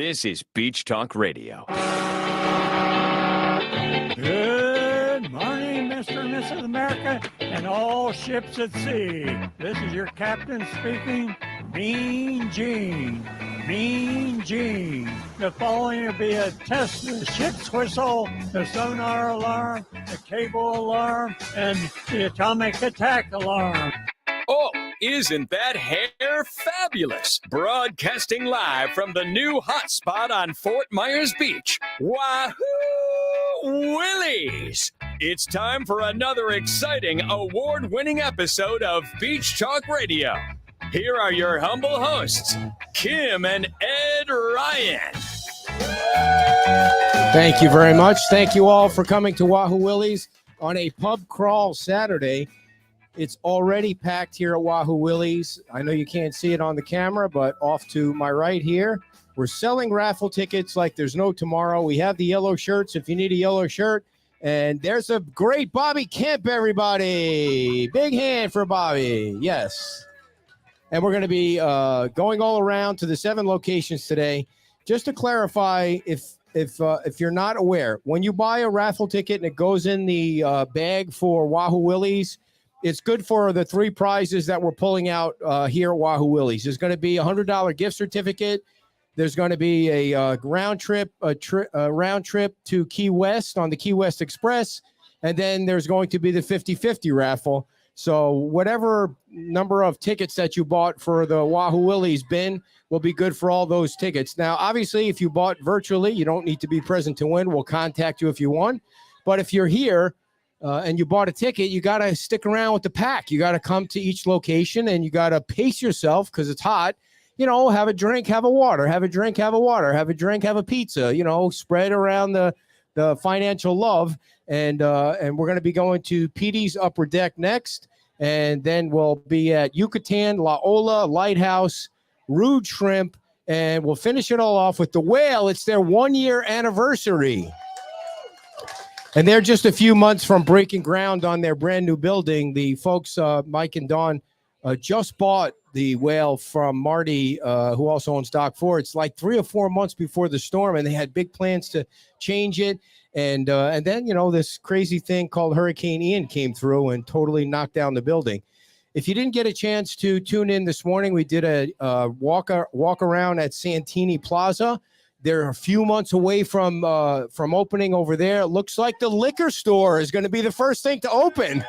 This is Beach Talk Radio. Good morning, Mr. and Mrs. America, and all ships at sea. This is your captain speaking, Mean Gene. Mean Gene. The following will be a test of the ship's whistle, the sonar alarm, the cable alarm, and the atomic attack alarm. Oh, isn't that hair fabulous? Broadcasting live from the new hotspot on Fort Myers Beach. Wahoo Willies! It's time for another exciting award-winning episode of Beach Talk Radio. Here are your humble hosts, Kim and Ed Ryan. Thank you very much. Thank you all for coming to Wahoo Willies on a pub crawl Saturday. It's already packed here at Wahoo Willies. I know you can't see it on the camera, but off to my right here, we're selling raffle tickets like there's no tomorrow. We have the yellow shirts if you need a yellow shirt. And there's a great Bobby Kemp, everybody. Big hand for Bobby. Yes. And we're going to be going all around to the 7 locations today. Just to clarify, if you're not aware, when you buy a raffle ticket and it goes in the bag for Wahoo Willies, it's good for the 3 prizes that we're pulling out here at Wahoo Willies. There's going to be a $100 gift certificate. There's going to be a round trip to Key West on the Key West Express. And then there's going to be the 50-50 raffle. So whatever number of tickets that you bought for the Wahoo Willies bin will be good for all those tickets. Now, obviously, if you bought virtually, you don't need to be present to win. We'll contact you if you won. But if you're here, and you bought a ticket, you got to stick around with the pack. You got to come to each location and you got to pace yourself because it's hot. You know, have a drink, have a water, have a drink, have a water, have a drink, have a pizza, you know, spread around the financial love. And we're going to be going to Petey's Upper Deck next. And then we'll be at Yucatan, La Ola, Lighthouse, Rude Shrimp. And we'll finish it all off with the Whale. It's their 1-year anniversary. And they're just a few months from breaking ground on their brand new building. The folks, Mike and Don, just bought the Whale from Marty, who also owns Dock 4. It's like 3 or 4 months before the storm, and they had big plans to change it. And then, you know, this crazy thing called Hurricane Ian came through and totally knocked down the building. If you didn't get a chance to tune in this morning, we did a walk around at Santini Plaza. They're a few months away from opening over there. It looks like the liquor store is going to be the first thing to open.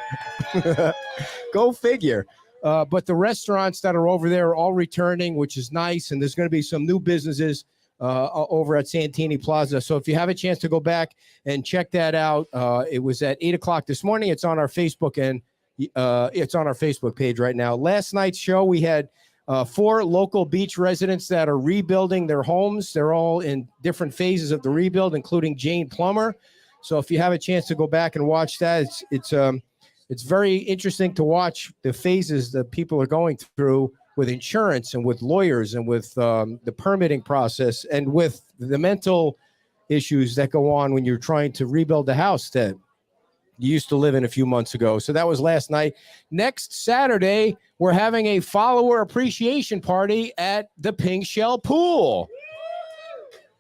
Go figure. But the restaurants that are over there are all returning, which is nice. And there's going to be some new businesses over at Santini Plaza. So if you have a chance to go back and check that out, it was at 8 o'clock this morning. It's on our Facebook and it's on our Facebook page right now. Last night's show, we had 4 local beach residents that are rebuilding their homes. They're all in different phases of the rebuild, including Jane Plummer. So if you have a chance to go back and watch that, it's very interesting to watch the phases that people are going through with insurance and with lawyers and with the permitting process and with the mental issues that go on when you're trying to rebuild the house that you used to live in a few months ago. So that was last night. Next Saturday, we're having a follower appreciation party at the Pink Shell Pool.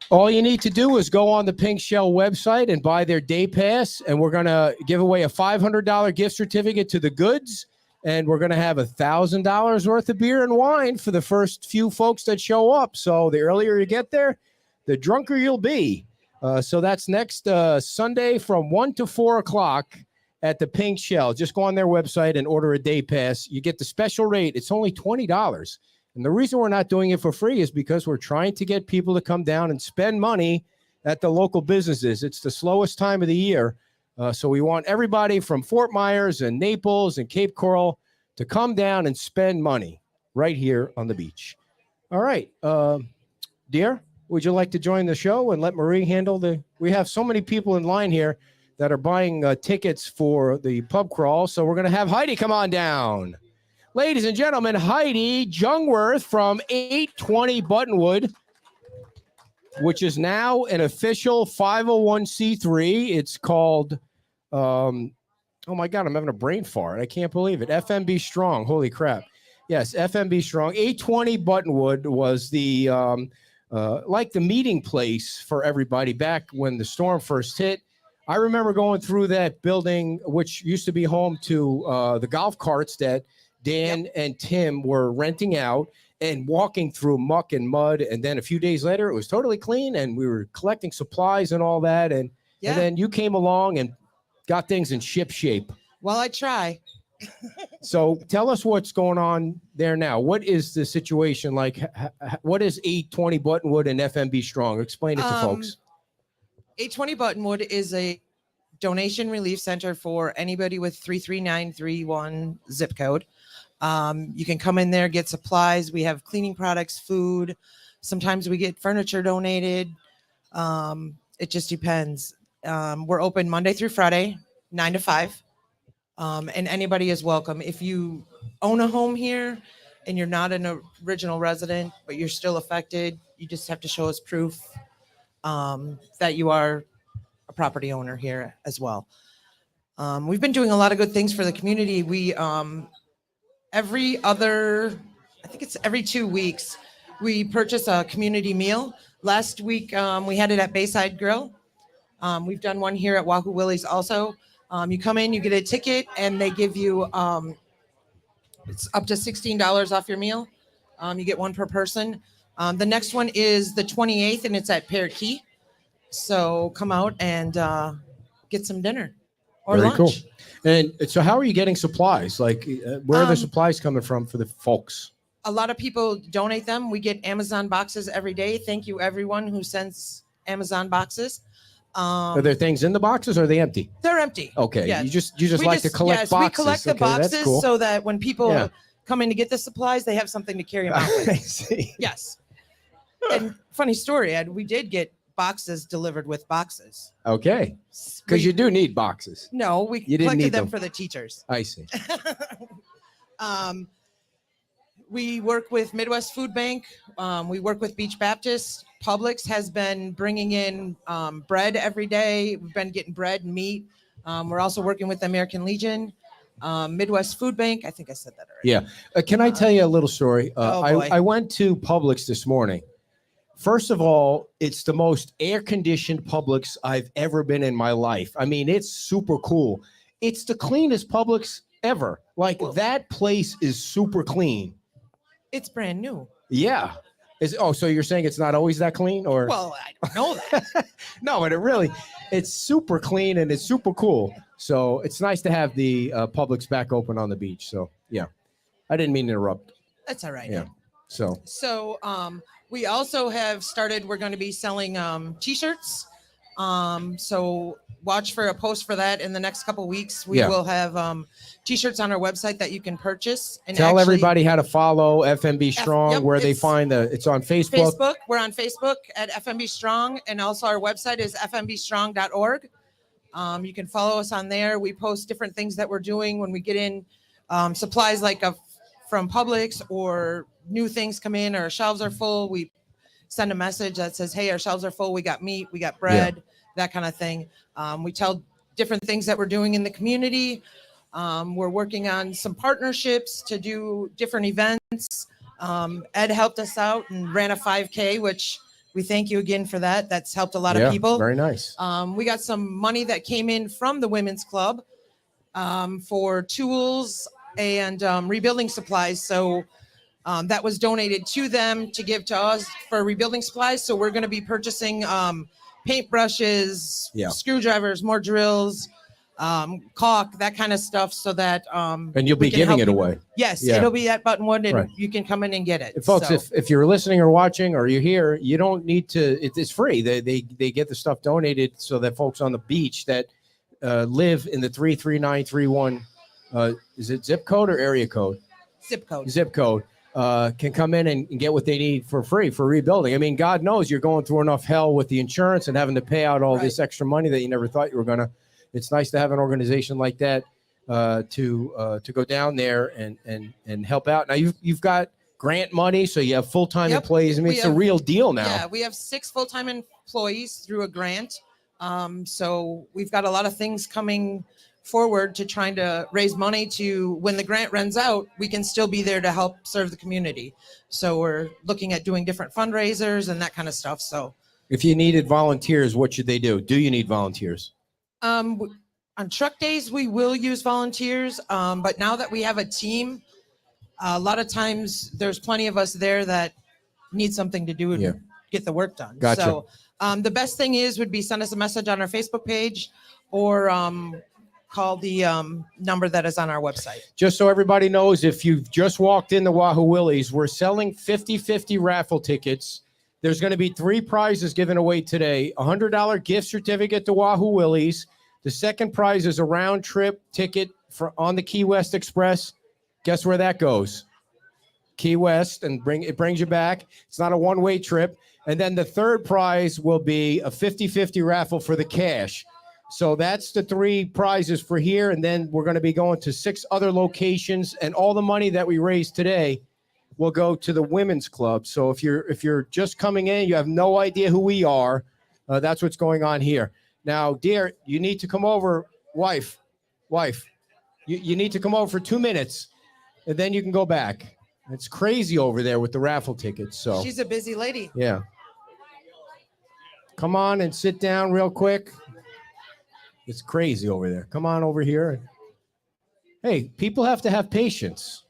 All you need to do is go on the Pink Shell website and buy their day pass, and we're going to give away a $500 gift certificate to the goods, and we're going to have $1,000 worth of beer and wine for the first few folks that show up. So the earlier you get there, the drunker you'll be. So that's next Sunday from 1 to 4 o'clock at the Pink Shell. Just go on their website and order a day pass. You get the special rate. It's only $20. And the reason we're not doing it for free is because we're trying to get people to come down and spend money at the local businesses. It's the slowest time of the year. So we want everybody from Fort Myers and Naples and Cape Coral to come down and spend money right here on the beach. All right. Dear, would you like to join the show and let Marie handle we have so many people in line here that are buying tickets for the pub crawl. So we're going to have Heidi come on down. Ladies and gentlemen, Heidi Jungworth from 820 Buttonwood, which is now an official 501c3. It's called, oh my God, I'm having a brain fart. I can't believe it. FMB Strong. Holy crap. Yes, FMB Strong. 820 Buttonwood was the like the meeting place for everybody back when the storm first hit. I remember going through that building, which used to be home to the golf carts that Dan and Tim were renting out, and walking through muck and mud. And then a few days later, it was totally clean, and we were collecting supplies and all that. And then you came along and got things in ship shape. Well, I try. So tell us what's going on there now. What is the situation like? What is 820 Buttonwood and FMB Strong? Explain it to folks. 820 Buttonwood is a donation relief center for anybody with 33931 zip code. You can come in there, get supplies. We have cleaning products, food. Sometimes we get furniture donated. It just depends. We're open Monday through Friday, 9 to 5. And anybody is welcome. If you own a home here and you're not an original resident, but you're still affected, you just have to show us proof that you are a property owner here as well. We've been doing a lot of good things for the community. We every 2 weeks, we purchase a community meal. Last week, we had it at Bayside Grill. We've done one here at Wahoo Willie's also. You come in, you get a ticket, and they give you it's up to $16 off your meal. You get one per person. The next one is the 28th, and it's at Parrot Key. So come out and get some dinner or Very lunch. cool. And so how are you getting supplies? Like, where are the supplies coming from for the folks? A lot of people donate them. We get Amazon boxes every day. Thank you, everyone who sends Amazon boxes. Are there things in the boxes, or are they empty? They're empty. Okay. Yes. You just We like to collect boxes. We collect the Okay, that's boxes cool. so that when people Yeah. come in to get the supplies, they have something to carry them out I with. see. Yes. And funny story, Ed, we did get boxes delivered with boxes. Okay. Because you do need boxes. No, we You didn't collected need them them. for the teachers. I see. We work with Midwest Food Bank. We work with Beach Baptist. Publix has been bringing in bread every day. We've been getting bread and meat. We're also working with the American Legion. Midwest Food Bank. I think I said that already. Yeah. Can I tell you a little story? Oh, boy. I went to Publix this morning. First of all, it's the most air-conditioned Publix I've ever been in my life. I mean, it's super cool. It's the cleanest Publix ever. Like, that place is super clean. It's brand new. Yeah. So you're saying it's not always that clean, or? Well, I don't know that. No, but it's super clean and it's super cool. So it's nice to have the Publix back open on the beach. So yeah, I didn't mean to interrupt. That's all right. Yeah. So we also have started, we're going to be selling t-shirts. So watch for a post for that in the next couple weeks. We will have t-shirts on our website that you can purchase. And Tell everybody how to follow FMB Strong, Yep, where they find it's on Facebook. Facebook. We're on Facebook at FMB Strong, and also our website is fmbstrong.org. You can follow us on there. We post different things that we're doing when we get in supplies like from Publix, or new things come in, or our shelves are full. We send a message that says, hey, our shelves are full. We got meat, we got bread, that kind of thing. We tell different things that we're doing in the community. We're working on some partnerships to do different events. Ed helped us out and ran a 5K, which we thank you again for that. That's helped a lot of people. Very nice. We got some money that came in from the women's club for tools and rebuilding supplies. So that was donated to them to give to us for rebuilding supplies. So we're going to be purchasing paintbrushes, screwdrivers, more drills, caulk, that kind of stuff, so that and you'll be giving it away. Yes, it'll be at Buttonwood, and you can come in and get it. Folks, if you're listening or watching, or you're here, you don't need to. It's free. They get the stuff donated so that folks on the beach that live in the 33931 is it zip code or area code? Zip code. Zip code. Can come in and get what they need for free for rebuilding. I mean, God knows you're going through enough hell with the insurance and having to pay out all this extra money that you never thought you were gonna. It's nice to have an organization like that to go down there and help out. Now you've got grant money, so you have full-time employees. I mean, it's a real deal now. Yeah, we have 6 full-time employees through a grant. So we've got a lot of things coming forward to trying to raise money to when the grant runs out, we can still be there to help serve the community. So we're looking at doing different fundraisers and that kind of stuff. So If you needed volunteers, what should they do? Do you need volunteers? on truck days, we will use volunteers. But now that we have a team, a lot of times there's plenty of us there that need something to do and Yeah. get the work done. Gotcha. So the best thing would be send us a message on our Facebook page or call the number that is on our website. Just so everybody knows, if you've just walked into Wahoo Willie's, we're selling 50-50 raffle tickets. There's going to be 3 prizes given away today. A $100 gift certificate to Wahoo Willie's. The second prize is a round trip ticket on the Key West Express. Guess where that goes? Key West, and it brings you back. It's not a one-way trip. And then the third prize will be a 50-50 raffle for the cash. So that's the 3 prizes for here. And then we're going to be going to 6 other locations, and all the money that we raise today will go to the women's club. So if you're just coming in, you have no idea who we are, that's what's going on here. Now, dear, you need to come over, wife, you need to come over for 2 minutes, and then you can go back. It's crazy over there with the raffle tickets. So She's a busy lady. yeah. Come on and sit down real quick. It's crazy over there. Come on over here. Hey, people have to have patience.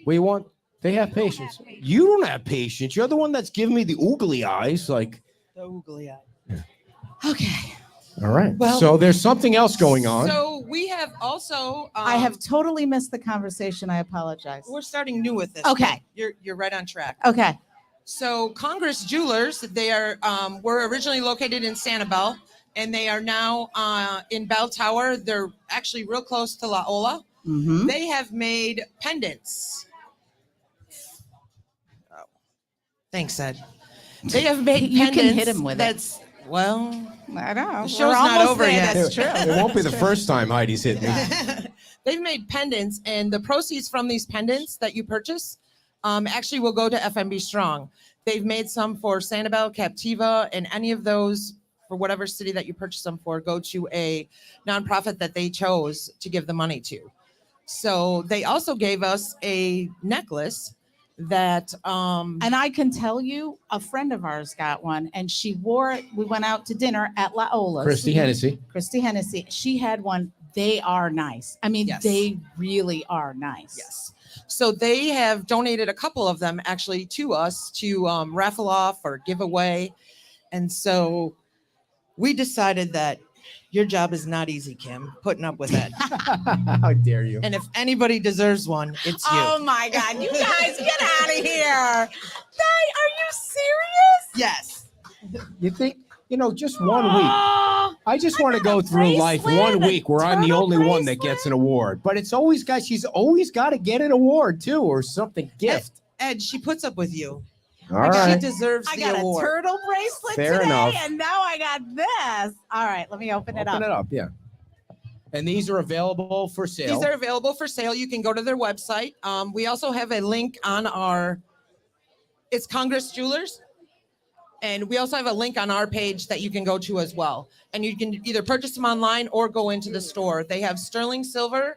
They have patience. You don't have patience. You're the one that's giving me the oogly eyes. Like, The oogly eye. Okay. all right. Well- So there's something else going on. So we have also. I have totally missed the conversation. I apologize. We're starting new with this. Okay. You're right on track. Okay. So Congress Jewelers, they are were originally located in Sanibel, and they are now in Bell Tower. They're actually real close to La Ola. Mm-hmm. They have made pendants. Oh, thanks, Ed. They have made You can pendants. hit him with it. That's well. I know. The show's not over yet. That's true. It won't be the first time Heidi's hit me. They've made pendants, and the proceeds from these pendants that you purchase actually will go to FMB Strong. They've made some for Sanibel, Captiva, and any of those for whatever city that you purchase them for go to a nonprofit that they chose to give the money to. So they also gave us a necklace that And I can tell you, a friend of ours got one, and she wore it. We went out to dinner at La Ola's. Christy Hennessy. Christy Hennessy. She had one. They are nice. I mean, Yes. they really are nice. yes. So they have donated a couple of them actually to us to raffle off or give away. And so we decided that your job is not easy, Kim, putting up with it. How dare you? And if anybody deserves one, it's you. Oh my God! You guys get out of here! Are you serious? Yes. You think, just 1 week. Oh, I just I want to got go a through life bracelet, 1 a week where I'm the turtle only one that bracelet. gets an award. But she's always got to get an award too, or something gift. Ed, she puts up with you. All She right. deserves I the got award. a turtle bracelet Fair today, enough. and now I got this. All right, let me open it Open up. it up, yeah. And these are available for sale. These are available for sale. You can go to their website. We also have a link on it's Congress Jewelers. And we also have a link on our page that you can go to as well. And you can either purchase them online or go into the store. They have sterling silver,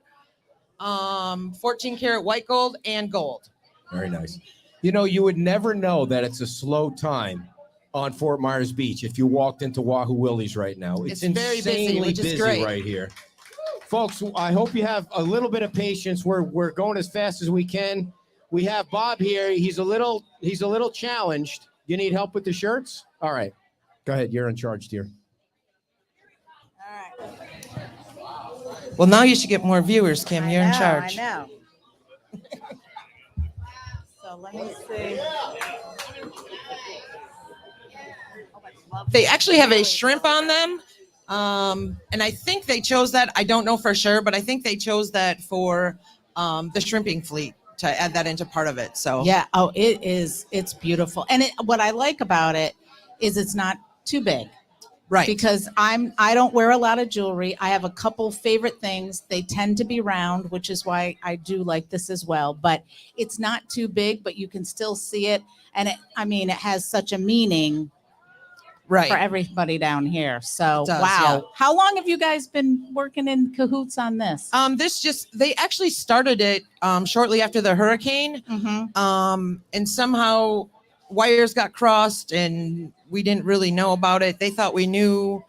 14 karat white gold, and gold. Very nice. You would never know that it's a slow time on Fort Myers Beach if you walked into Wahoo Willie's right now. It's very busy, insanely which is busy great. right here. Folks, I hope you have a little bit of patience. We're going as fast as we can. We have Bob here. He's a little challenged. You need help with the shirts? All right. Go ahead. You're in charge, dear. All right. Well, now you should get more viewers, Kim. You're in charge. I know. So let me see. They actually have a shrimp on them. And I think they chose that. I don't know for sure, but I think they chose that for the shrimping fleet to add that into part of it. So Yeah. Oh, it is. It's beautiful. And what I like about it is it's not too big. right. Because I don't wear a lot of jewelry. I have a couple favorite things. They tend to be round, which is why I do like this as well. But it's not too big, but you can still see it. And it has such a meaning Right. for everybody down here. So It does, wow. yeah. How long have you guys been working in cahoots on this? They actually started it shortly after the hurricane. And somehow wires got crossed and we didn't really know about it. They thought we knew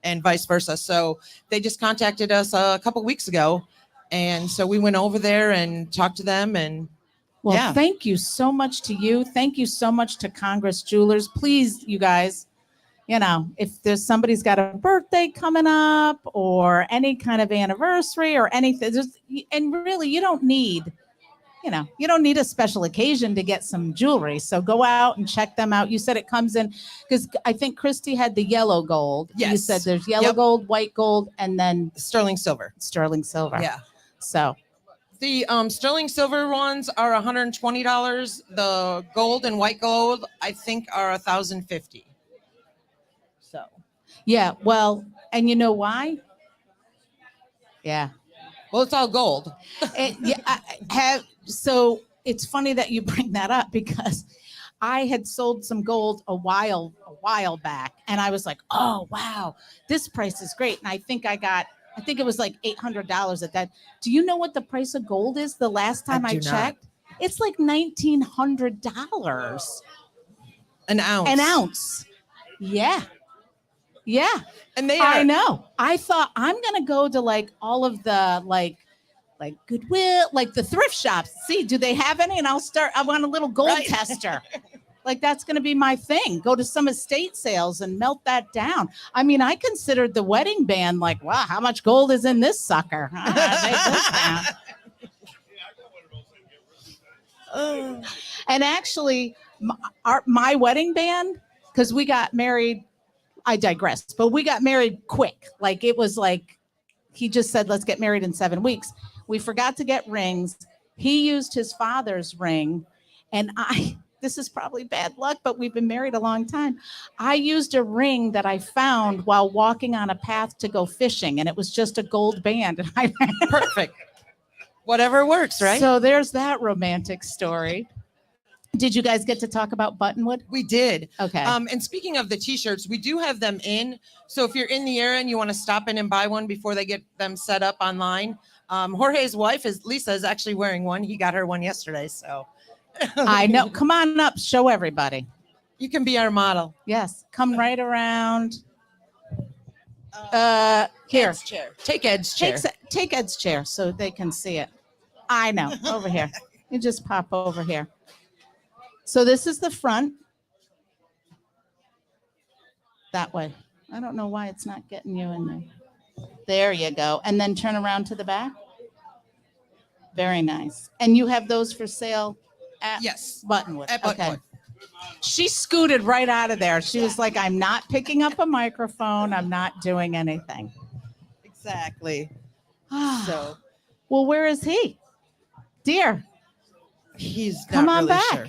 and vice versa. So they just contacted us a couple weeks ago. And so we went over there and talked to them and Well, yeah. thank you so much to you. Thank you so much to Congress Jewelers. Please, you guys, if there's somebody's got a birthday coming up or any kind of anniversary or anything, and really you don't need a special occasion to get some jewelry. So go out and check them out. You said it comes in because I think Christy had the yellow gold. You Yes. said there's yellow Yep. gold, white gold, and then sterling silver. sterling silver. Yeah. So The sterling silver ones are $120. The gold and white gold, I think, are $1,050. So yeah, well, and you know why? Yeah. well, it's all gold. So it's funny that you bring that up because I had sold some gold a while back, and I was like, oh wow, this price is great. And I think it was like $800 at that. Do you know what the price of gold is? The last time I do not. checked, it's like $1,900 An ounce. an ounce. Yeah. And they I are know. I thought I'm gonna go to like all of the like Goodwill, like the thrift shops. See, do they have any? And I want a little gold Right. tester. Like that's gonna be my thing. Go to some estate sales and melt that down. I mean, I considered the wedding band like, wow, how much gold is in this sucker? Take this down. And actually, my wedding band, because we got married. I digress, but we got married quick. Like it was like, he just said, let's get married in 7 weeks. We forgot to get rings. He used his father's ring. And this is probably bad luck, but we've been married a long time. I used a ring that I found while walking on a path to go fishing. And it was just a gold band. And perfect. Whatever works, right? So there's that romantic story. Did you guys get to talk about Buttonwood? We did. Okay. And speaking of the t-shirts, we do have them in. So if you're in the area and you want to stop in and buy one before they get them set up online, Jorge's wife Lisa is actually wearing one. He got her one yesterday. So I know. Come on up. Show everybody. you can be our model. Yes. Come right around. Here. Ed's chair. Take Ed's chair. Take Ed's chair so they can see it. I know. Over here. You just pop over here. So this is the front. That way. I don't know why it's not getting you in there. There you go. And then turn around to the back. Very nice. And you have those for sale at Yes. Buttonwood. At Buttonwood. She scooted right out of there. She was like, I'm not picking up a microphone. I'm not doing anything. Exactly. So, So well, where is he? Dear, he's not come on really back. sure.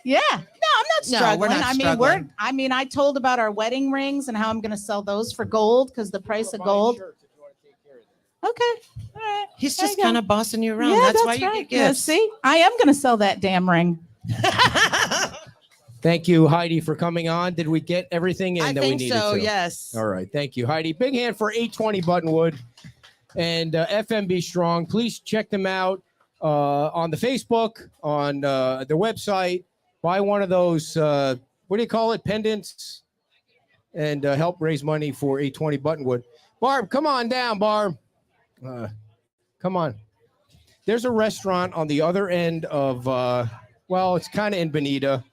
Yeah. No, I'm not No, struggling. we're not struggling. I mean, I told about our wedding rings and how I'm going to sell those for gold because the price of gold. Okay. All right. He's There just you go. kind of bossing you around. Yeah, that's why you right. get Yeah, gifts. see, I am going to sell that damn ring. Thank you, Heidi, for coming on. Did we get everything in I that we think needed so. to? Yes. All right. Thank you, Heidi. Big hand for 820 Buttonwood and FMB Strong. Please check them out on the Facebook, on their website. Buy one of those, what do you call it, pendants, and help raise money for 820 Buttonwood. Barb, come on down, Barb. Come on. There's a restaurant on the other end of, well, it's kind of in Bonita.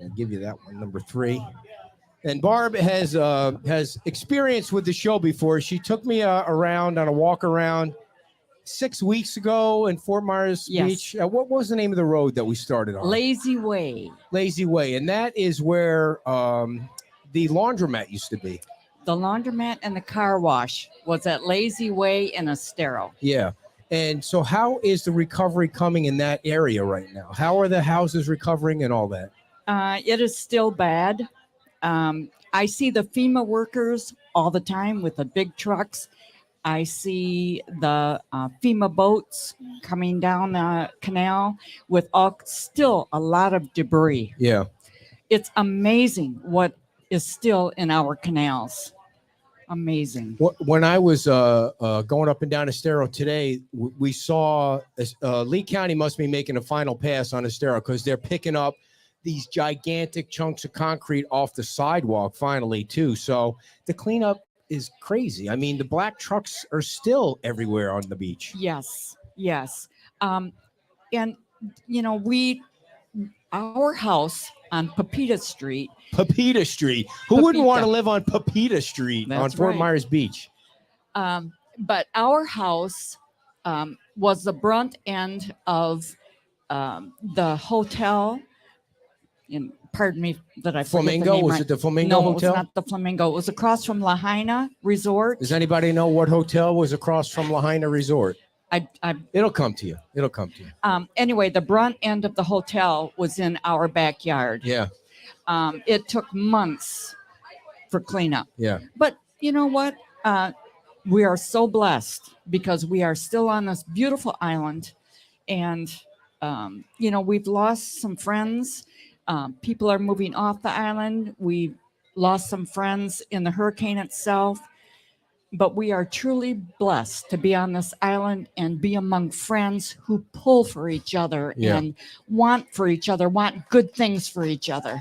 I'll give you that one, number 3. And Barb has experience with the show before. She took me around on a walk around 6 weeks ago in Fort Myers Yes. Beach. What was the name of the road that we started on? Lazy Way. Lazy Way. And that is where the laundromat used to be. The laundromat and the car wash was at Lazy Way and Estero. Yeah. And so how is the recovery coming in that area right now? How are the houses recovering and all that? It is still bad. I see the FEMA workers all the time with the big trucks. I see the FEMA boats coming down the canal with still a lot of debris. Yeah. it's amazing what is still in our canals. Amazing. When I was going up and down Estero today, we saw Lee County must be making a final pass on Estero because they're picking up these gigantic chunks of concrete off the sidewalk finally too. So the cleanup is crazy. I mean, the black trucks are still everywhere on the beach. Yes, yes. And you know, our house on Pepita Street. Pepita Street. Who wouldn't Pepita. want to live on Pepita Street on That's Fort right. Myers Beach? But our house was the brunt end of the hotel. And pardon me that I forget the Flamingo? name Was right. it the Flamingo No, Hotel? it was not the Flamingo. It was across from Lahaina Resort. Does anybody know what hotel was across from Lahaina Resort? I It'll come to you. It'll come to you. anyway, the brunt end of the hotel was in our backyard. Yeah. It took months for cleanup. Yeah. But you know what? We are so blessed because we are still on this beautiful island. And, you know, we've lost some friends. People are moving off the island. We lost some friends in the hurricane itself. But we are truly blessed to be on this island and be among friends who pull for each other Yeah. and want for each other, want good things for each other.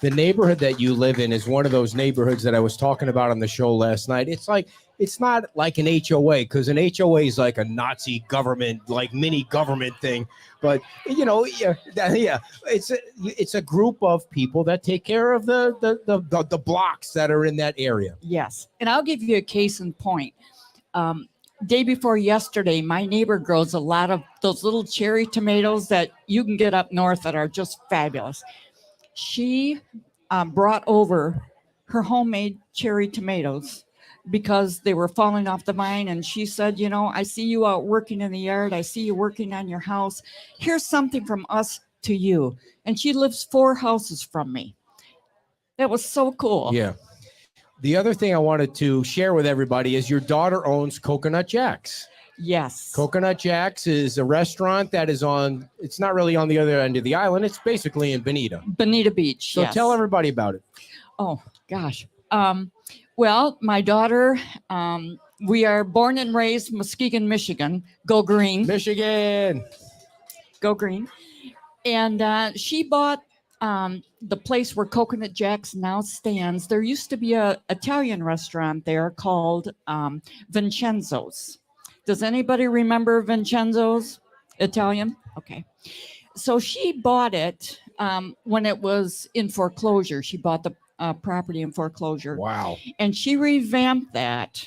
The neighborhood that you live in is one of those neighborhoods that I was talking about on the show last night. It's not like an HOA because an HOA is like a Nazi government, like mini government thing. But you know, it's a group of people that take care of the blocks that are in that area. Yes. And I'll give you a case in point. Day before yesterday, my neighbor grows a lot of those little cherry tomatoes that you can get up north that are just fabulous. She brought over her homemade cherry tomatoes because they were falling off the vine. And she said, you know, I see you out working in the yard. I see you working on your house. Here's something from us to you. And she lives 4 houses from me. That was so cool. Yeah. The other thing I wanted to share with everybody is your daughter owns Coconut Jack's. Yes. Coconut Jack's is a restaurant that is it's not really on the other end of the island. It's basically in Bonita. Bonita Beach. So yes. tell everybody about it. Oh, gosh. Well, my daughter, we are born and raised Muskegon, Michigan. Go Green. Michigan. Go Green. And she bought the place where Coconut Jack's now stands. There used to be an Italian restaurant there called Vincenzo's. Does anybody remember Vincenzo's Italian? Okay. So she bought it when it was in foreclosure. She bought the property in foreclosure. Wow. And she revamped that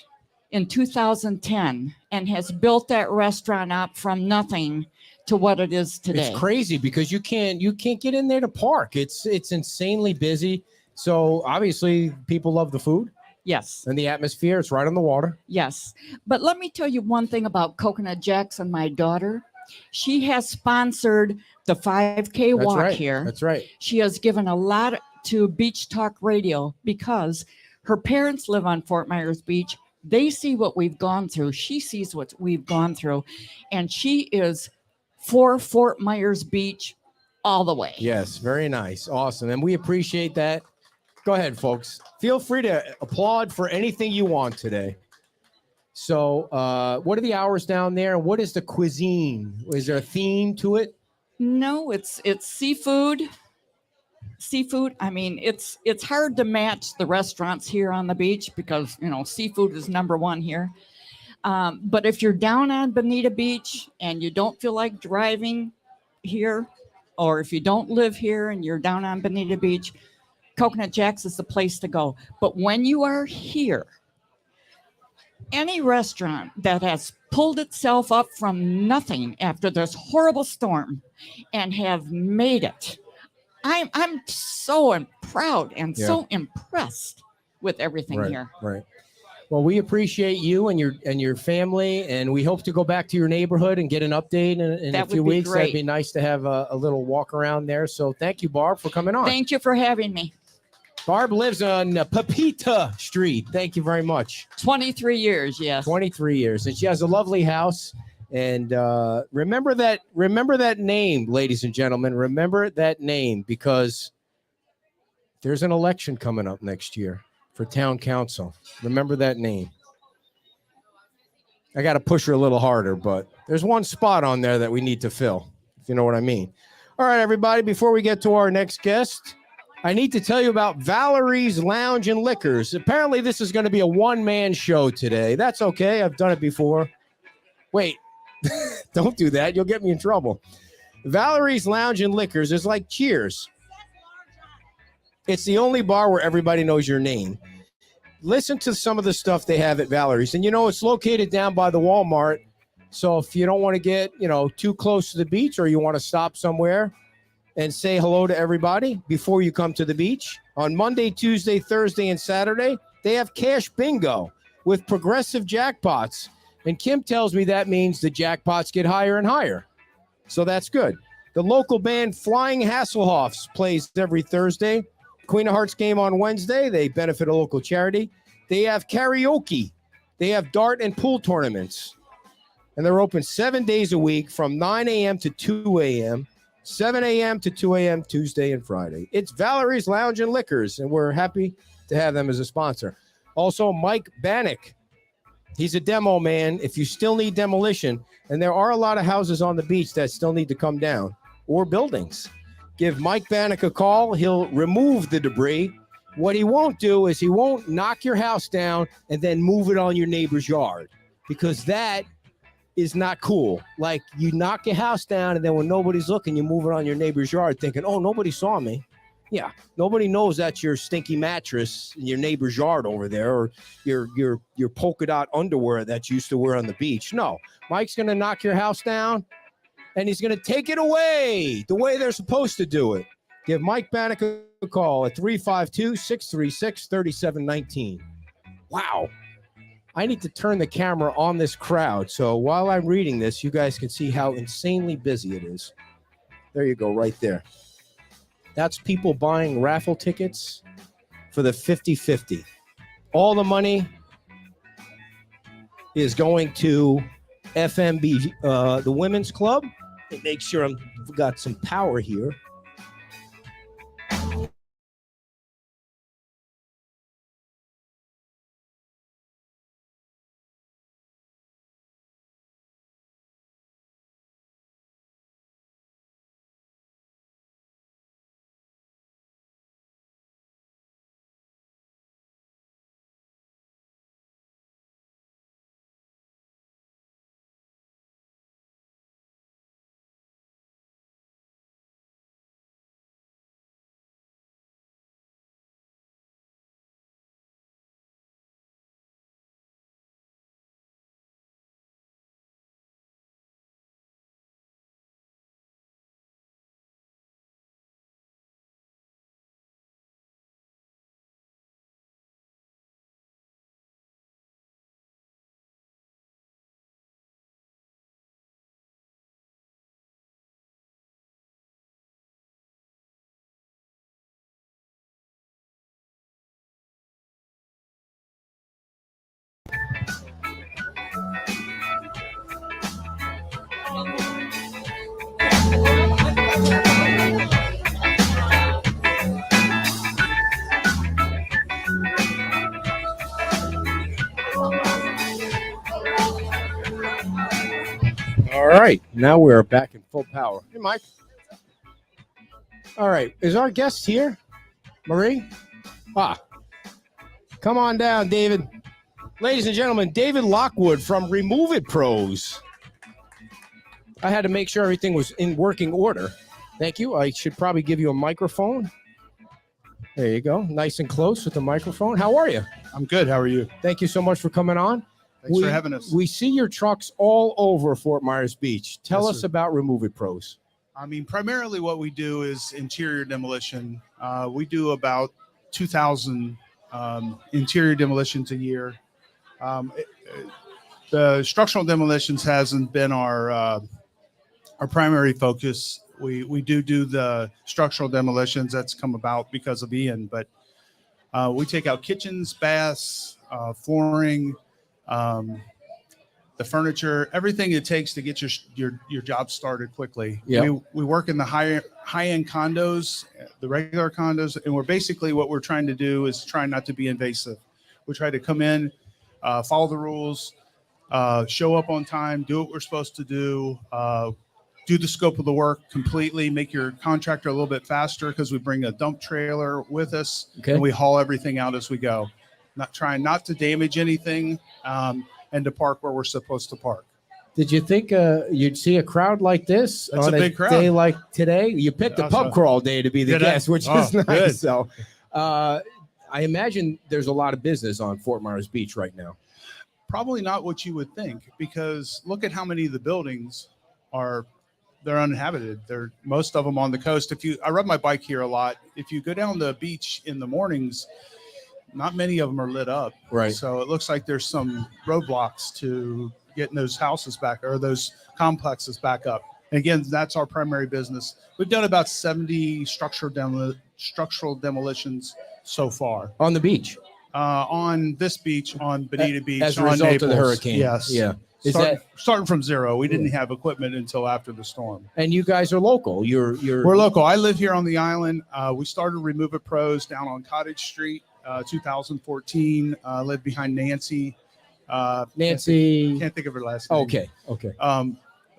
in 2010 and has built that restaurant up from nothing to what it is today. It's crazy because you can't get in there to park. It's insanely busy. So obviously people love the food Yes. and the atmosphere. It's right on the water. Yes. But let me tell you one thing about Coconut Jack's and my daughter. She has sponsored the 5K That's walk right. here. That's right. She has given a lot to Beach Talk Radio because her parents live on Fort Myers Beach. They see what we've gone through. She sees what we've gone through. And she is for Fort Myers Beach all the way. Yes. Very nice. Awesome. And we appreciate that. Go ahead, folks. Feel free to applaud for anything you want today. So what are the hours down there? And what is the cuisine? Is there a theme to it? No, it's seafood. Seafood. I mean, it's hard to match the restaurants here on the beach because, you know, seafood is number one here. But if you're down on Bonita Beach and you don't feel like driving here, or if you don't live here and you're down on Bonita Beach, Coconut Jack's is the place to go. But when you are here, any restaurant that has pulled itself up from nothing after this horrible storm and have made it, I'm so proud and so impressed with everything here. Right. Well, we appreciate you and your family, and we hope to go back to your neighborhood and get an update in a That few would be weeks. great. That'd be nice to have a little walk around there. So thank you, Barb, for coming on. Thank you for having me. Barb lives on Pepita Street. Thank you very much. 23 years, yes. 23 years, and she has a lovely house. And remember that name, ladies and gentlemen. Remember that name because There's an election coming up next year for town council. Remember that name. I got to push her a little harder, but there's one spot on there that we need to fill, if you know what I mean. All right, everybody, before we get to our next guest, I need to tell you about Valerie's Lounge and Liquors. Apparently, this is going to be a one-man show today. That's okay. I've done it before. Wait, don't do that. You'll get me in trouble. Valerie's Lounge and Liquors is like Cheers. It's the only bar where everybody knows your name. Listen to some of the stuff they have at Valerie's. And, it's located down by the Walmart. So if you don't want to get, too close to the beach, or you want to stop somewhere and say hello to everybody before you come to the beach, on Monday, Tuesday, Thursday, and Saturday, they have cash bingo with progressive jackpots. And Kim tells me that means the jackpots get higher and higher. So that's good. The local band Flying Hasselhoffs plays every Thursday. Queen of Hearts game on Wednesday. They benefit a local charity. They have karaoke. They have dart and pool tournaments. And they're open 7 days a week from 9 a.m. to 2 a.m., 7 a.m. to 2 a.m. Tuesday and Friday. It's Valerie's Lounge and Liquors, and we're happy to have them as a sponsor. Also, Mike Bannock. He's a demo man. If you still need demolition, and there are a lot of houses on the beach that still need to come down, or buildings, give Mike Bannock a call. He'll remove the debris. What he won't do is he won't knock your house down and then move it on your neighbor's yard, because that is not cool. Like, you knock your house down and then when nobody's looking, you move it on your neighbor's yard thinking, oh, nobody saw me. Yeah, nobody knows that's your stinky mattress in your neighbor's yard over there, or your polka dot underwear that you used to wear on the beach. No, Mike's going to knock your house down, and he's going to take it away the way they're supposed to do it. Give Mike Bannock a call at 352-636-3719. Wow. I need to turn the camera on this crowd, so while I'm reading this, you guys can see how insanely busy it is. There you go, right there. That's people buying raffle tickets for the 50-50. All the money is going to FMB, the women's club. Make sure I've got some power here. All right, now we're back in full power. Hey, Mike. All right, is our guest here? Marie? Come on down, David. Ladies and gentlemen, David Lockwood from Remove It Pros. I had to make sure everything was in working order. Thank you. I should probably give you a microphone. There you go. Nice and close with the microphone. How are you? I'm good. How are you? Thank you so much for coming on. Thanks for having us. We see your trucks all over Fort Myers Beach. Tell us about Remove It Pros. I mean, primarily what we do is interior demolition. We do about 2,000 interior demolitions a year. The structural demolitions hasn't been our primary focus. We do the structural demolitions that's come about because of Ian, but we take out kitchens, baths, flooring, the furniture, everything it takes to get your job started quickly. Yep. We work in the high-end condos the regular condos, and what we're trying to do is try not to be invasive. We try to come in, follow the rules, show up on time, do what we're supposed to do the scope of the work completely, make your contractor a little bit faster because we bring a dump trailer with us and we haul everything out as we go. Not trying not to damage anything and to park where we're supposed to park. Did you think you'd see a crowd like this That's on a big crowd. day like today? You picked a That's pub crawl day to be the Did I? guest, which Oh, is nice. good. So I imagine there's a lot of business on Fort Myers Beach right now. Probably not what you would think, because look at how many of the buildings they're uninhabited. Most of them on the coast. I ride my bike here a lot. If you go down the beach in the mornings, not many of them are lit up. Right. So it looks like there's some roadblocks to getting those houses back or those complexes back up. And again, that's our primary business. We've done about 70 structural demolitions so far. On the beach. On this beach, on Bonita Beach, As a on result of the Naples. hurricane. Yes. Yeah. Is Starting from zero. We didn't have equipment until after the storm. and you guys are local. We're local. I live here on the island. We started Remove It Pros down on Cottage Street, 2014. Lived behind Nancy. Nancy. Can't think of her last name. Okay.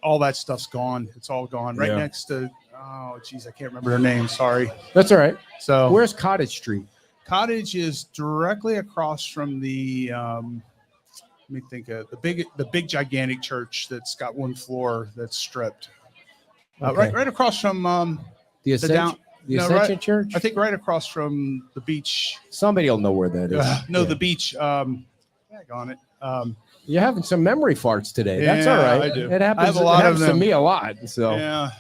All that stuff's gone. It's all gone. Right Yeah. next to, oh, geez, I can't remember her name. Sorry. That's all right. So Where's Cottage Street? Cottage is directly across from the, let me think of the big gigantic church that's got one floor that's stripped. Okay. Right across from The Ascension, down- the no, Ascension right- Church? I think right across from the beach. Somebody will know where that is. No, Yeah. the beach. Heck on it. You're having some memory farts today. That's all Yeah, right. I do. It happens, I have a lot it of happens to them. me a lot. So Yeah.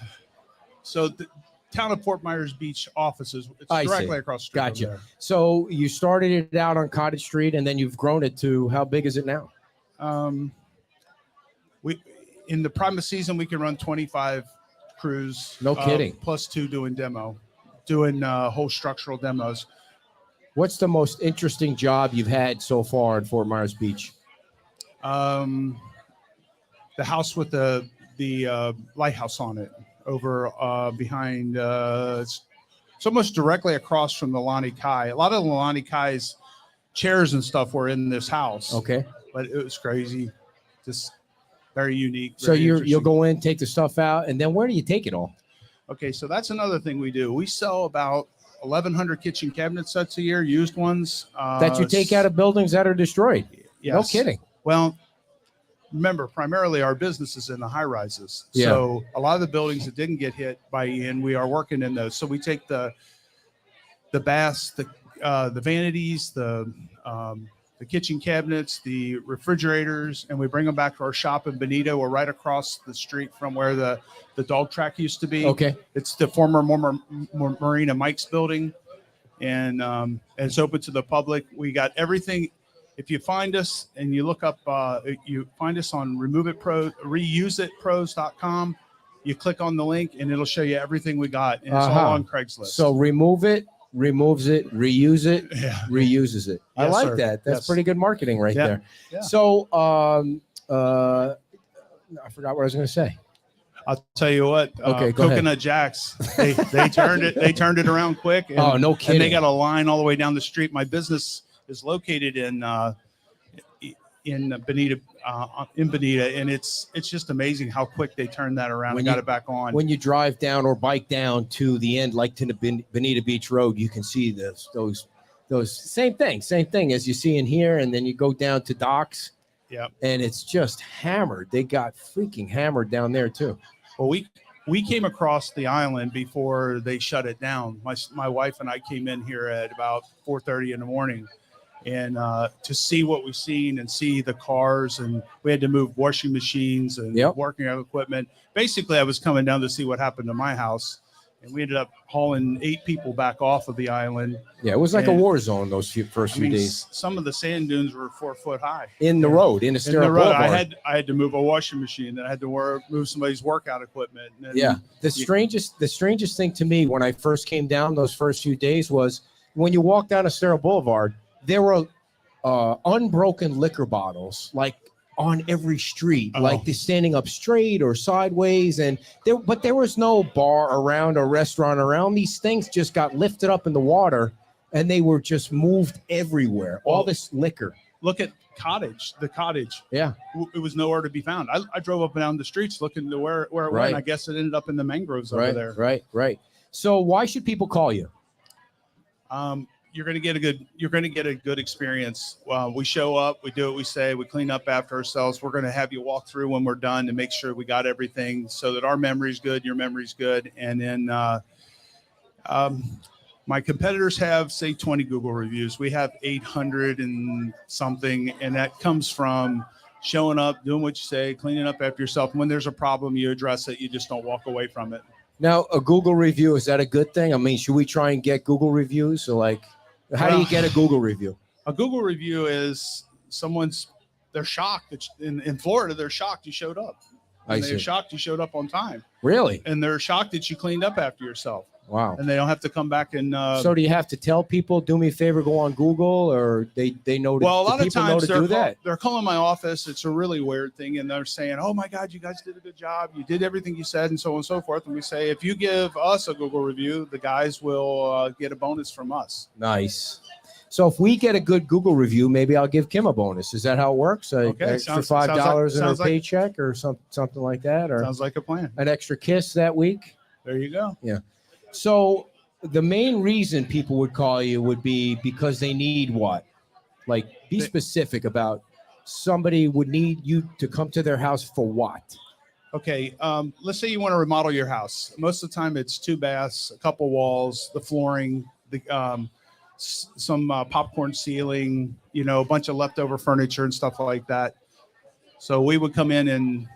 So the town of Fort Myers Beach offices. It's I see. directly across the street. Gotcha. From So you started it out on Cottage Street, and then you've grown it to how big is it now? there. We in the prime of season we can run 25 crews. No kidding. Plus 2 doing whole structural demos. What's the most interesting job you've had so far in Fort Myers Beach? The house with the lighthouse on it over behind it's almost directly across from the Lani Kai. A lot of the Lani Kai's chairs and stuff were in this house. Okay. But it was crazy. Just very unique. So very you'll interesting. go in, take the stuff out, and then where do you take it all? Okay, so that's another thing we do. We sell about 1,100 kitchen cabinet sets a year, used ones. That you take out of buildings that are destroyed. Yes. No kidding. Well, remember, primarily our business is in the high rises. Yeah. So a lot of the buildings that didn't get hit by Ian, we are working in those. So we take the baths, the vanities, the kitchen cabinets, the refrigerators, and we bring them back to our shop in Bonita. We're right across the street from where the dog track used to be. Okay. It's the former Marina Mike's building, and it's open to the public. We got everything. If you find us and you look up, you find us on reuseitpros.com. You click on the link and it'll show you everything we got, and it's all on Craigslist. So remove it, removes it, reuse it, yeah. reuses it. I Yes, like sir. that. That's Yes. pretty good marketing right Yeah. there. Yeah. So I forgot what I was going to say. I'll tell you what. Okay, go ahead. Coconut Jacks. They turned it. They turned it around quick. And, Oh, no And they kidding. got a line all the way down the street. My business is located in Bonita, and it's just amazing how quick they turned that around When and got you- it back on. When you drive down or bike down to the end, like to the Bonita Beach Road, you can see those same thing as you see in here, and then you go down to docks. Yep. And it's just hammered. They got freaking hammered down there too. Well, we came across the island before they shut it down. My wife and I came in here at about 4:30 in the morning, and to see what we've seen and see the cars, and we had to move washing machines and Yep. working equipment. Basically, I was coming down to see what happened to my house, and we ended up hauling 8 people back off of the island. Yeah, it was like a And- war zone those first I few mean, days. some of the sand dunes were 4 foot high. In the road, in In Estero the road, Boulevard. I had to move a washing machine, then I had to move somebody's workout equipment. And Yeah. The strangest thing to me when I first came down those first few days was when you walk down Estero Boulevard, there were unbroken liquor bottles, like on every street, Oh. like they're standing up straight or sideways, and there was no bar around or restaurant around. These things just got lifted up in the water, and they were just moved everywhere. All Well, this liquor. Look at the cottage. Yeah. It was nowhere to be found. I drove up and down the streets looking to where it Right. went. I guess it ended up in the mangroves over there. Right. So why should people call you? You're going to get a good experience. We show up, we do what we say, we clean up after ourselves. We're going to have you walk through when we're done to make sure we got everything so that our memory's good, your memory's good. And then my competitors have, say, 20 Google reviews. We have 800 and something, and that comes from showing up, doing what you say, cleaning up after yourself. And when there's a problem, you address it. You just don't walk away from it. Now, a Google review, is that a good thing? I mean, should we try and get Google reviews? So like, how do you get a Google review? A Google review is they're shocked that in Florida, they're shocked you showed up. I And they're see. shocked you showed up on time. Really? And they're shocked that you cleaned up after yourself. Wow. And they don't have to come back and So do you have to tell people, do me a favor, go on Google, or they know to, well, a do lot of people know times to do that? they're calling my office. It's a really weird thing. And they're saying, oh my God, you guys did a good job. You did everything you said and so on and so forth. And we say, if you give us a Google review, the guys will get a bonus from us. Nice. So if we get a good Google review, maybe I'll give Kim a bonus. Is that how it works? Okay, Extra sounds like- $5 in her sounds like- paycheck or something like that, or Sounds like a plan. an extra kiss that week? There you go. So the main reason people would call you would be because they need what? Like, be They- specific about somebody would need you to come to their house for what? Okay, let's say you want to remodel your house. Most of the time, it's 2 baths, a couple walls, the flooring, some popcorn ceiling, a bunch of leftover furniture and stuff like that. So we would come in and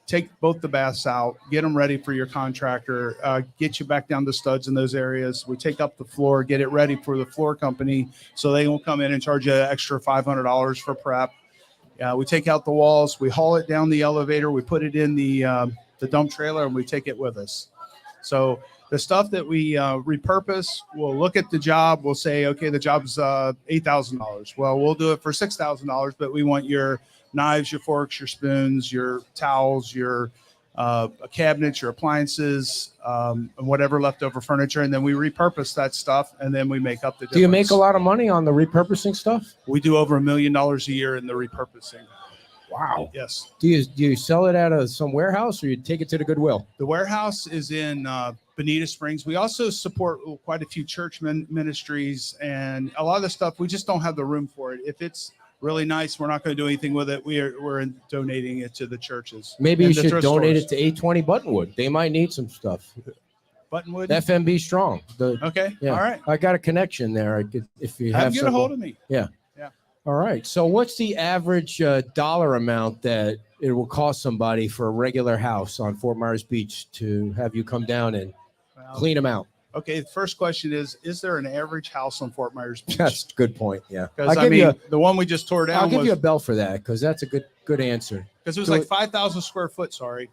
take both the baths out, get them ready for your contractor, get you back down to studs in those areas. We take up the floor, get it ready for the floor company, so they won't come in and charge you an extra $500 for prep. We take out the walls, we haul it down the elevator, we put it in the dump trailer, and we take it with us. So the stuff that we repurpose, we'll look at the job, we'll say, okay, the job's $8,000. Well, we'll do it for $6,000, but we want your knives, your forks, your spoons, your towels, your cabinets, your appliances, and whatever leftover furniture. And then we repurpose that stuff, and then we make up the difference. Do you make a lot of money on the repurposing stuff? We do over $1 million a year in the repurposing. Wow. Yes. Do you sell it out of some warehouse, or you take it to the Goodwill? The warehouse is in Bonita Springs. We also support quite a few church ministries, and a lot of the stuff, we just don't have the room for it. If it's really nice, we're not going to do anything with it. We're donating it to the churches. Maybe you and the should thrift donate stores. it to 820 Buttonwood. They might need some stuff. Buttonwood. FMB Strong. Okay. Yeah. All right. I got a connection there. I could, if you have Get a something. hold of me. All right. So what's the average dollar amount that it will cost somebody for a regular house on Fort Myers Beach to have you come down and Well, clean them out? okay. The first question is there an average house on Fort Myers Beach? That's a good point. Yeah. Because the one we just tore down I'll give you a was bell for that because that's a good answer. because it was so like it- 5,000 square foot. Sorry.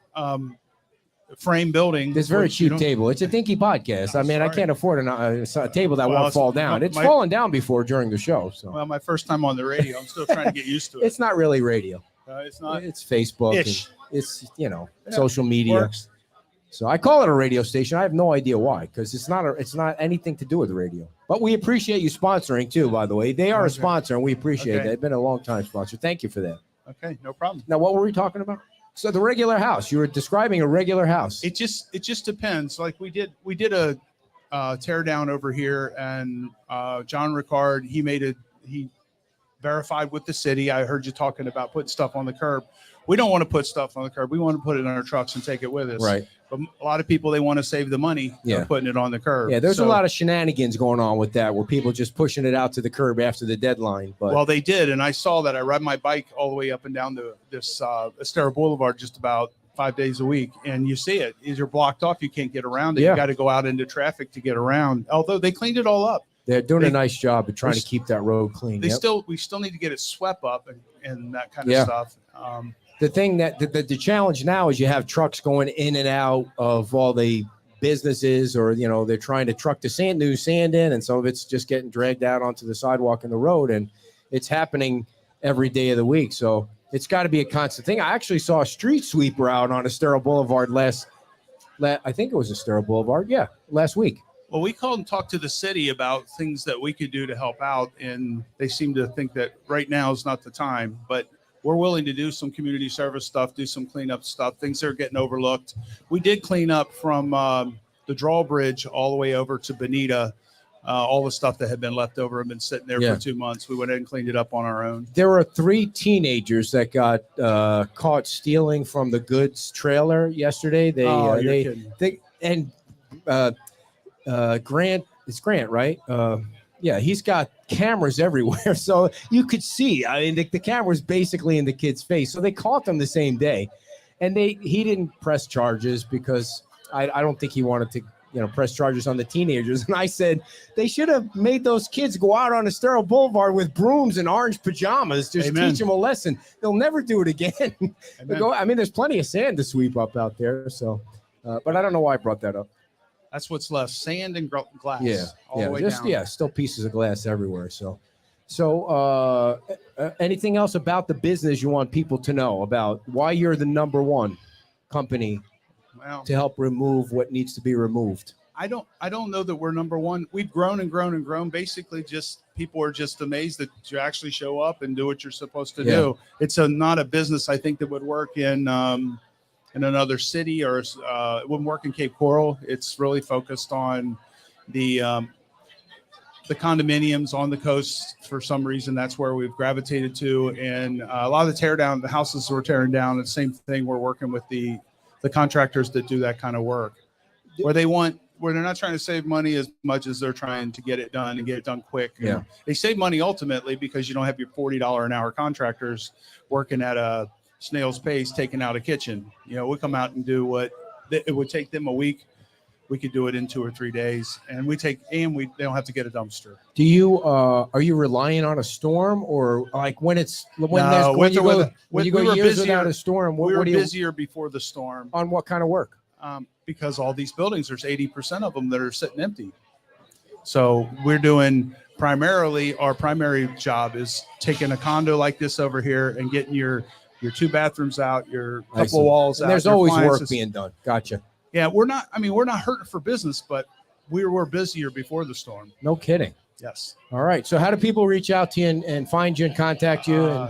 Frame building. This very which you cheap don't- table. It's a dinky podcast. I mean, I Sorry. can't afford a table that Well, won't it's- fall down. my- It's my- fallen down before during the show. So Well, my first time on the radio. I'm still trying to get used to it. it's not really radio. It's not. It's Facebook. and Ish. it's, Yeah, social media. Works. So I call it a radio station. I have no idea why, because it's not anything to do with the radio. But we appreciate you sponsoring too, by the way. They are a Okay. sponsor, and we appreciate Okay. it. They've been a long time sponsor. Thank you for that. Okay, no problem. Now, what were we talking about? So the regular house. You were describing a regular house. It just depends. Like we did a tear down over here, and John Ricard, he verified with the city. I heard you talking about putting stuff on the curb. We don't want to put stuff on the curb. We want to put it in our trucks and take it with us. Right. But a lot of people, they want to save the money. Yeah. They're putting it on the curb. Yeah, there's a So- lot of shenanigans going on with that, where people just pushing it out to the curb after the deadline. But Well, they did, and I saw that. I ride my bike all the way up and down this Estero Boulevard just about 5 days a week, and you see it. You're blocked off. You can't get around it. Yeah. You got to go out into traffic to get around. Although they cleaned it all up, they're doing a they- nice job of trying to they- keep that road clean. we Yep. still need to get it swept up and that kind of Yeah. stuff. The thing that the challenge now is you have trucks going in and out of all the businesses, or they're trying to truck the new sand in, and some of it's just getting dragged out onto the sidewalk and the road, and it's happening every day of the week. So It's got to be a constant thing. I actually saw a street sweeper out on Estero Boulevard I think it was Estero Boulevard. Yeah, last week. Well, we called and talked to the city about things that we could do to help out, and they seem to think that right now is not the time, but we're willing to do some community service stuff, do some cleanup stuff, things that are getting overlooked. We did clean up from the drawbridge all the way over to Bonita. All the stuff that had been left over and been sitting there for 2 months. We went ahead and cleaned it up on our own. There were 3 teenagers that got caught stealing from the goods trailer yesterday. Grant, it's Grant, right? Yeah, he's got cameras everywhere, so you could see. I mean, the camera's basically in the kid's face. So they caught them the same day, and he didn't press charges because I don't think he wanted to, press charges on the teenagers. And I said they should have made those kids go out on Estero Boulevard with brooms and orange pajamas. Just Amen. Teach them a lesson. They'll never do it again. There's plenty of sand to sweep up out there. So, but I don't know why I brought that up. That's what's left: sand and glass. All the way down. Still pieces of glass everywhere. So, anything else about the business you want people to know about why you're the number one company to help remove what needs to be removed? I don't know that we're number one. We've grown and grown and grown. Basically, just people are just amazed that you actually show up and do what you're supposed to do. It's not a business I think that would work in another city or it wouldn't work in Cape Coral. It's really focused on the condominiums on the coast. For some reason, that's where we've gravitated to. And a lot of the houses we're tearing down, the same thing. We're working with the contractors that do that kind of work, where they're not trying to save money as much as they're trying to get it done and get it done quick. Yeah. And they save money ultimately because you don't have your $40 an hour contractors working at a snail's pace, taking out a kitchen. We come out and do what it would take them a week. We could do it in 2 or 3 days, and they don't have to get a dumpster. Do you are you relying on a storm, or like when you go years without a storm? We were busier before the storm. On what kind of work? Because all these buildings, there's 80% of them that are sitting empty. So we're doing our primary job is taking a condo like this over here and getting your 2 bathrooms out, your couple of walls out. There's always work being done. Gotcha. Yeah, we're not hurting for business, but we were busier before the storm. No kidding. Yes. All right. So how do people reach out to you and find you and contact you?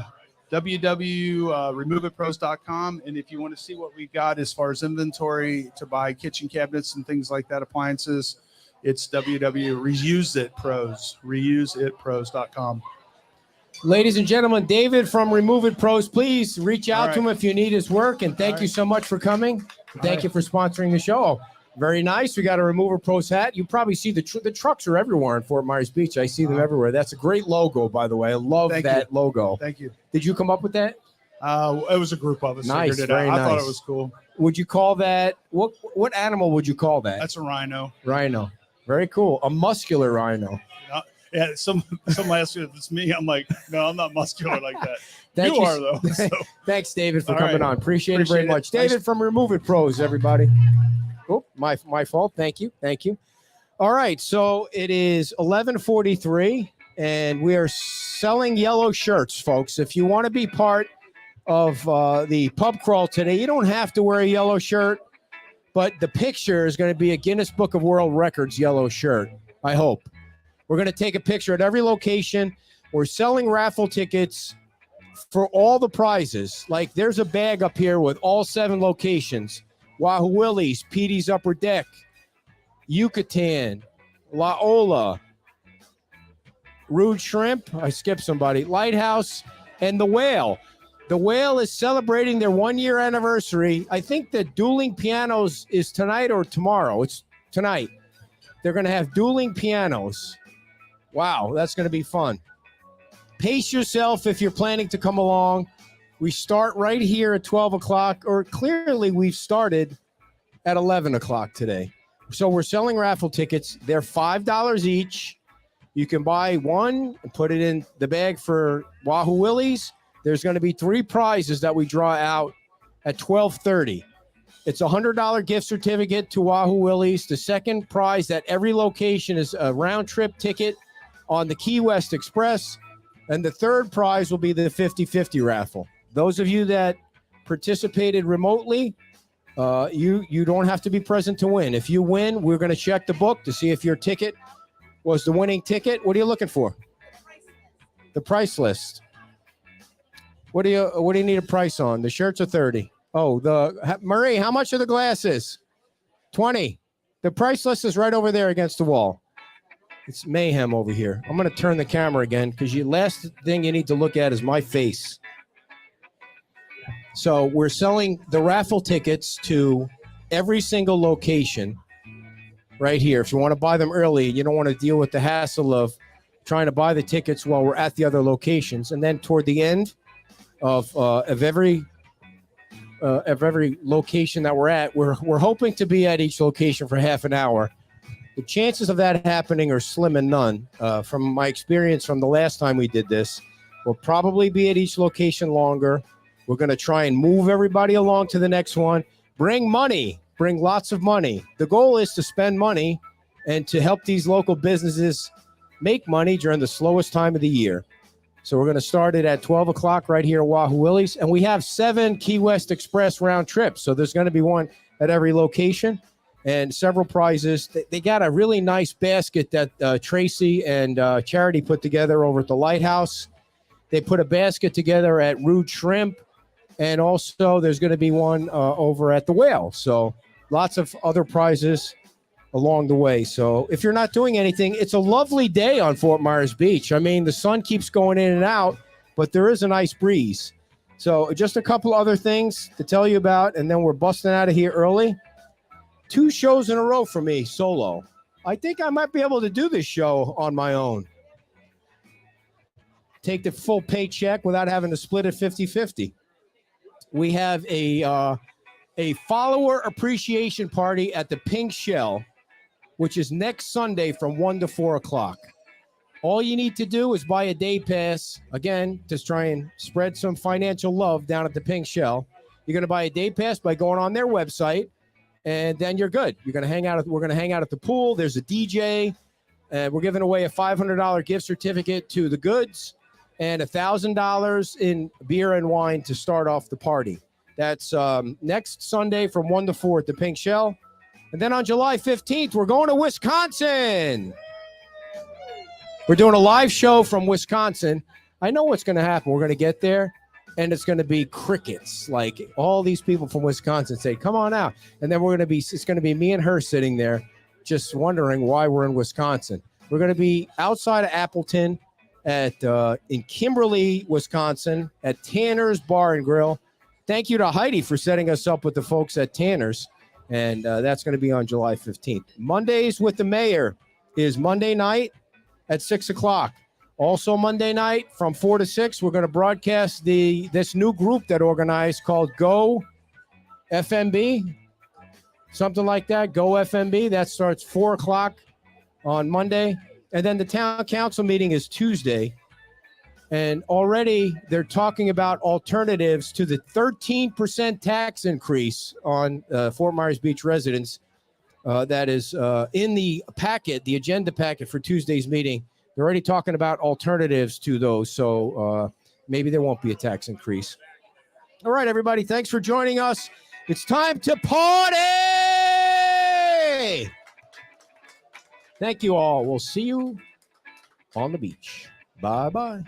www.removeitpros.com. And if you want to see what we got as far as inventory to buy kitchen cabinets and things like that, appliances, it's www.reuseitpros.com. Ladies and gentlemen, David from Remove It Pros, please reach out to him if you need his work. And thank you so much for coming. Thank you for sponsoring the show. Very nice. We got a Remove It Pros hat. You probably see the trucks are everywhere in Fort Myers Beach. I see them everywhere. That's a great logo, by the way. I love that logo. Thank you. Did you come up with that? It was a group of us. Nice. I thought it was cool. Would you call that what animal would you call that? That's a rhino. Rhino. Very cool. A muscular rhino. Yeah, some ask me if it's me. I'm like, no, I'm not muscular like that. You are, though. So. Thanks, David, for All coming right. on. Appreciate it very much. David from Remove It Pros, everybody. Oh, my fault. Thank you. All right, so it is 11:43, and we are selling yellow shirts, folks. If you want to be part of the pub crawl today, you don't have to wear a yellow shirt, but the picture is going to be a Guinness Book of World Records yellow shirt, I hope. We're going to take a picture at every location. We're selling raffle tickets for all the prizes. Like there's a bag up here with all 7 locations. Wahoo Willie's, Petey's Upper Deck, Yucatan, La Ola, Rude Shrimp, I skipped somebody, Lighthouse, and The Whale. The Whale is celebrating their 1-year anniversary. I think that Dueling Pianos is tonight or tomorrow. It's tonight. They're going to have dueling pianos. Wow, that's going to be fun. Pace yourself if you're planning to come along. We start right here at 12 o'clock, or clearly we've started at 11 o'clock today. So we're selling raffle tickets. They're $5 each. You can buy one and put it in the bag for Wahoo Willie's. There's going to be 3 prizes that we draw out at 12:30. It's a $100 gift certificate to Wahoo Willie's. The second prize at every location is a round-trip ticket on the Key West Express. And the third prize will be the 50-50 raffle. Those of you that participated remotely, you don't have to be present to win. If you win, we're going to check the book to see if your ticket was the winning ticket. What are you looking for? The price list. What do you need a price on? The shirts are 30. Oh, Marie, how much are the glasses? 20. The price list is right over there against the wall. It's mayhem over here. I'm going to turn the camera again because the last thing you need to look at is my face. So we're selling the raffle tickets to every single location right here. If you want to buy them early, you don't want to deal with the hassle of trying to buy the tickets while we're at the other locations. And then toward the end of every location that we're at, we're hoping to be at each location for half an hour. The chances of that happening are slim and none. From my experience from the last time we did this, we'll probably be at each location longer. We're going to try and move everybody along to the next one. Bring money. Bring lots of money. The goal is to spend money and to help these local businesses make money during the slowest time of the year. So we're going to start it at 12 o'clock right here at Wahoo Willie's. And we have 7 Key West Express round trips. So there's going to be one at every location and several prizes. They got a really nice basket that Tracy and Charity put together over at the Lighthouse. They put a basket together at Rude Shrimp. And also there's going to be one over at the Whale. So lots of other prizes along the way. So if you're not doing anything, it's a lovely day on Fort Myers Beach. I mean, the sun keeps going in and out, but there is a nice breeze. So just a couple other things to tell you about, and then we're busting out of here early. 2 shows in a row for me, solo. I think I might be able to do this show on my own. Take the full paycheck without having to split it 50-50. We have a follower appreciation party at the Pink Shell, which is next Sunday from 1 to 4 o'clock. All you need to do is buy a day pass, again, to try and spread some financial love down at the Pink Shell. You're going to buy a day pass by going on their website, and then you're good. We're going to hang out at the pool. There's a DJ, and we're giving away a $500 gift certificate to the Goods and $1,000 in beer and wine to start off the party. That's next Sunday from 1 to 4 at the Pink Shell. And then on July 15th, we're going to Wisconsin. We're doing a live show from Wisconsin. I know what's going to happen. We're going to get there, and it's going to be crickets. Like all these people from Wisconsin say, come on out. And then it's going to be me and her sitting there just wondering why we're in Wisconsin. We're going to be outside of Appleton in Kimberly, Wisconsin, at Tanner's Bar and Grill. Thank you to Heidi for setting us up with the folks at Tanner's. And that's going to be on July 15th. Mondays with the Mayor is Monday night at 6 o'clock. Also Monday night from 4 to 6, we're going to broadcast this new group that organized called Go FMB, something like that, Go FMB. That starts 4 o'clock on Monday. And then the town council meeting is Tuesday. And already they're talking about alternatives to the 13% tax increase on Fort Myers Beach residents that is in the packet, the agenda packet for Tuesday's meeting. They're already talking about alternatives to those. So maybe there won't be a tax increase. All right, everybody. Thanks for joining us. It's time to party. Thank you all. We'll see you on the beach. Bye-bye.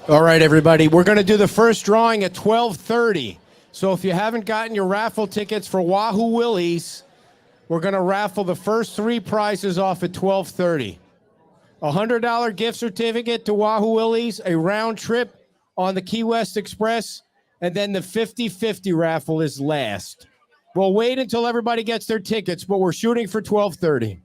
All right, everybody. We're going to do the first drawing at 12:30. So if you haven't gotten your raffle tickets for Wahoo Willie's, we're going to raffle the first 3 prizes off at 12:30. A $100 gift certificate to Wahoo Willie's, a round trip on the Key West Express, and then the 50-50 raffle is last. We'll wait until everybody gets their tickets, but we're shooting for 12:30.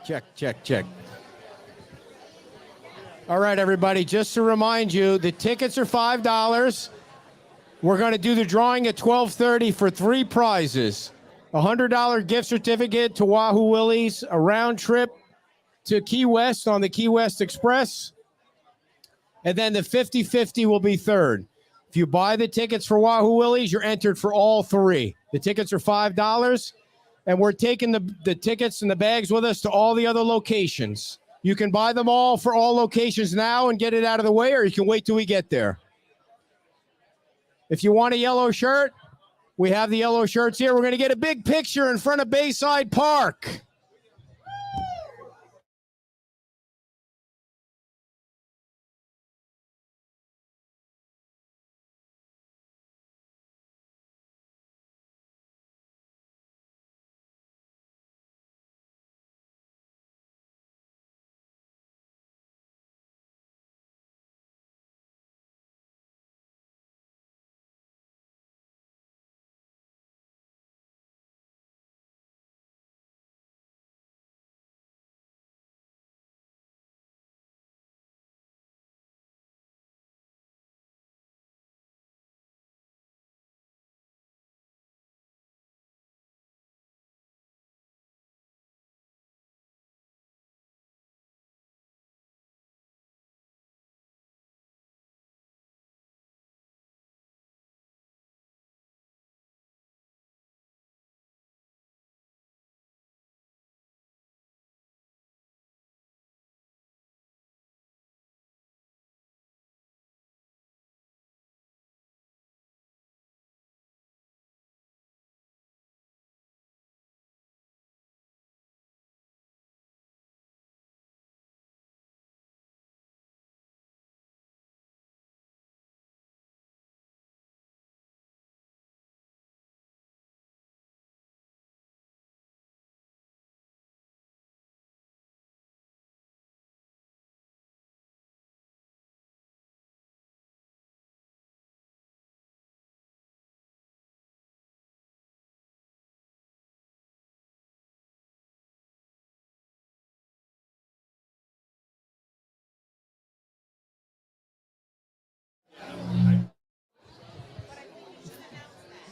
Check. All right, everybody, just to remind you, the tickets are $5. We're going to do the drawing at 12:30 for 3 prizes. A $100 gift certificate to Wahoo Willie's, a round trip to Key West on the Key West Express, and then the 50-50 will be third. If you buy the tickets for Wahoo Willie's, you're entered for all 3. The tickets are $5, and we're taking the tickets and the bags with us to all the other locations. You can buy them all for all locations now and get it out of the way, or you can wait till we get there. If you want a yellow shirt, we have the yellow shirts here. We're going to get a big picture in front of Bayside Park.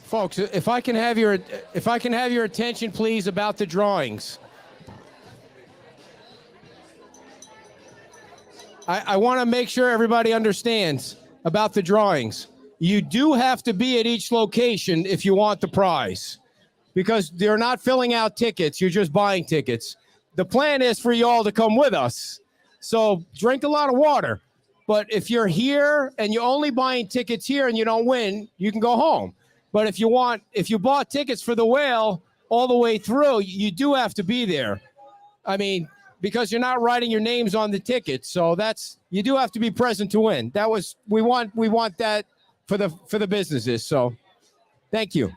Folks, if I can have your attention, please, about the drawings. I want to make sure everybody understands about the drawings. You do have to be at each location if you want the prize, because they're not filling out tickets. You're just buying tickets. The plan is for you all to come with us. So drink a lot of water. But if you're here and you're only buying tickets here and you don't win, you can go home. But if you bought tickets for the Whale all the way through, you do have to be there. I mean, because you're not writing your names on the tickets. So you do have to be present to win. We want that for the businesses. So thank you.